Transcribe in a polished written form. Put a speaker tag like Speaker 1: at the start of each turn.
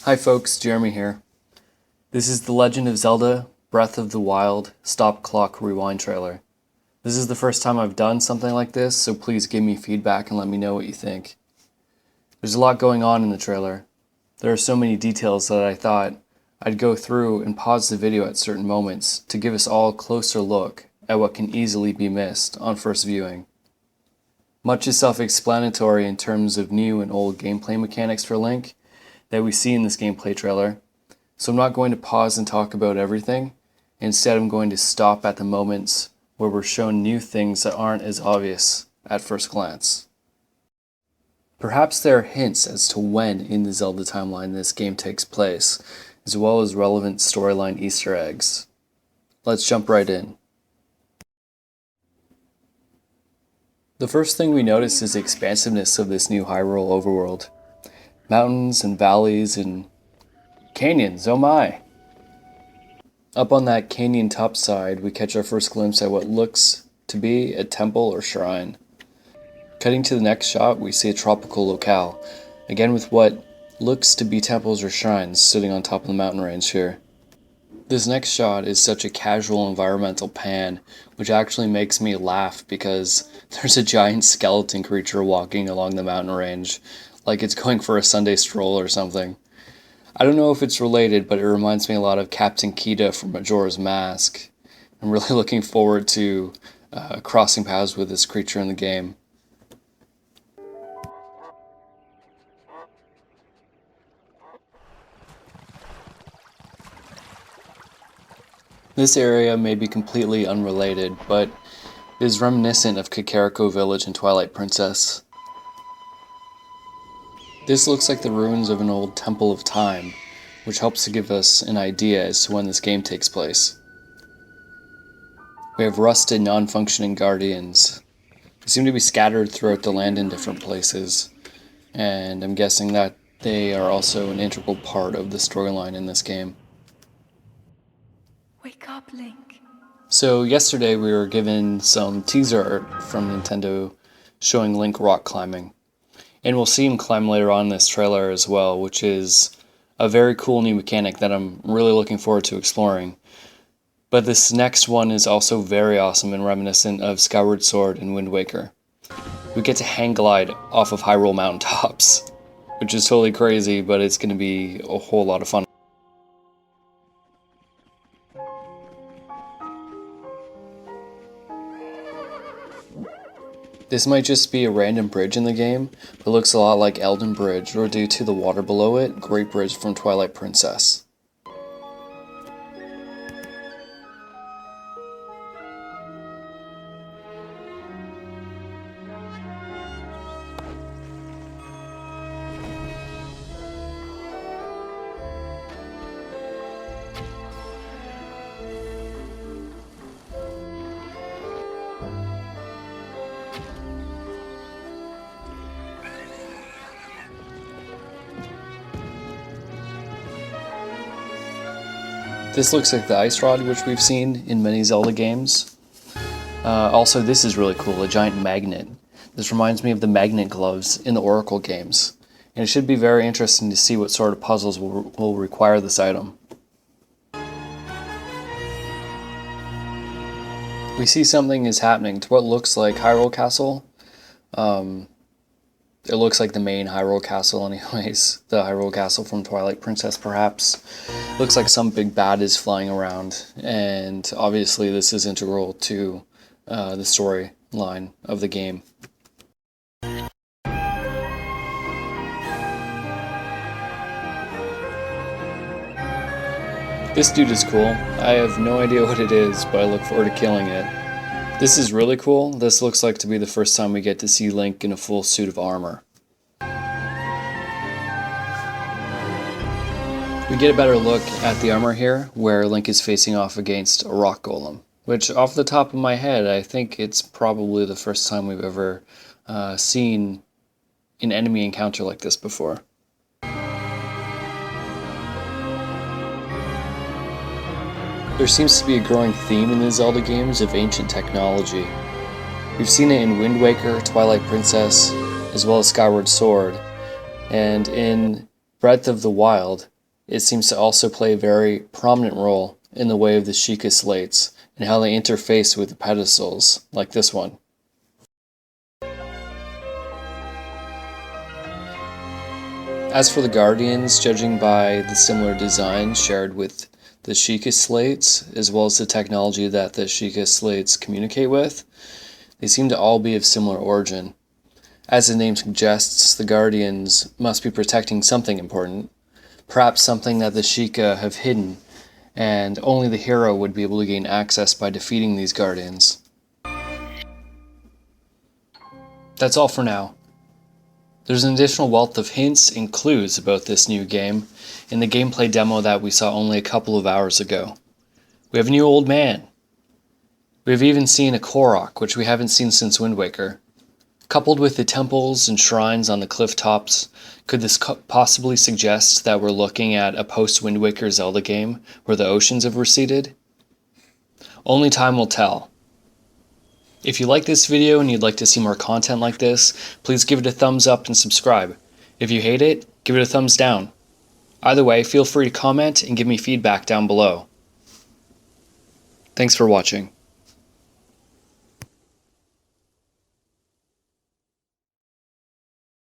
Speaker 1: Hi folks, Jeremy here. This is the Legend of Zelda Breath of the Wild Stop Clock Rewind trailer. This is the first time I've done something like this, so please give me feedback and let me know what you think. There's a lot going on in the trailer. There are so many details that I thought I'd go through and pause the video at certain moments to give us all a closer look at what can easily be missed on first viewing. Much is self-explanatory in terms of new and old gameplay mechanics for Link that we see in this gameplay trailer, so I'm not going to pause and talk about everything. Instead, I'm going to stop at the moments where we're shown new things that aren't as obvious at first glance. Perhaps there are hints as to when in the Zelda timeline this game takes place, as well as relevant storyline Easter eggs. Let's jump right in. The first thing we notice is the expansiveness of this new Hyrule overworld. Mountains and valleys and canyons, oh my! Up on that canyon top side, we catch our first glimpse at what looks to be a temple or shrine. Cutting to the next shot, we see a tropical locale, again with what looks to be temples or shrines sitting on top of the mountain range here. This next shot is such a casual environmental pan, which actually makes me laugh because there's a giant skeleton creature walking along the mountain range, like it's going for a Sunday stroll or something. I don't know if it's related, but it reminds me a lot of Captain Kida from Majora's Mask. I'm really looking forward to crossing paths with this creature in the game. This area may be completely unrelated, but is reminiscent of Kakariko Village in Twilight Princess. This looks like the ruins of an old Temple of Time, which helps to give us an idea as to when this game takes place. We have rusted, non-functioning guardians. They seem to be scattered throughout the land in different places, and I'm guessing that they are also an integral part of the storyline in this game.
Speaker 2: Wake up, Link.
Speaker 1: So yesterday we were given some teaser art from Nintendo showing Link rock climbing. And we'll see him climb later on in this trailer as well, which is a very cool new mechanic that I'm really looking forward to exploring. But this next one is also very awesome and reminiscent of Skyward Sword and Wind Waker. We get to hang glide off of Hyrule mountaintops, which is totally crazy, but it's going to be a whole lot of fun. This might just be a random bridge in the game, but looks a lot like Elden Bridge, or due to the water below it, Great Bridge from Twilight Princess. This looks like the ice rod, which we've seen in many Zelda games. Also, this is really cool, a giant magnet. This reminds me of the magnet gloves in the Oracle games, and it should be very interesting to see what sort of puzzles will require this item. We see something is happening to what looks like Hyrule Castle. It looks like the main Hyrule Castle anyways, the Hyrule Castle from Twilight Princess perhaps. Looks like some big bad is flying around, and obviously this is integral to the storyline of the game. This dude is cool. I have no idea what it is, but I look forward to killing it. This is really cool. This looks like to be the first time we get to see Link in a full suit of armor. We get a better look at the armor here, where Link is facing off against a rock golem, which off the top of my head, I think it's probably the first time we've ever seen an enemy encounter like this before. There seems to be a growing theme in the Zelda games of ancient technology. We've seen it in Wind Waker, Twilight Princess, as well as Skyward Sword, and in Breath of the Wild, it seems to also play a very prominent role in the way of the Sheikah slates and how they interface with the pedestals, like this one. As for the Guardians, judging by the similar design shared with the Sheikah slates, as well as the technology that the Sheikah slates communicate with, they seem to all be of similar origin. As the name suggests, the Guardians must be protecting something important, perhaps something that the Sheikah have hidden, and only the hero would be able to gain access by defeating these Guardians. That's all for now. There's an additional wealth of hints and clues about this new game in the gameplay demo that we saw only a couple of hours ago. We have a new old man. We have even seen a Korok, which we haven't seen since Wind Waker. Coupled with the temples and shrines on the cliff tops, could this possibly suggest that we're looking at a post-Wind Waker Zelda game where the oceans have receded? Only time will tell. If you like this video and you'd like to see more content like this, please give it a thumbs up and subscribe. If you hate it, give it a thumbs down. Either way, feel free to comment and give me feedback down below. Thanks for watching.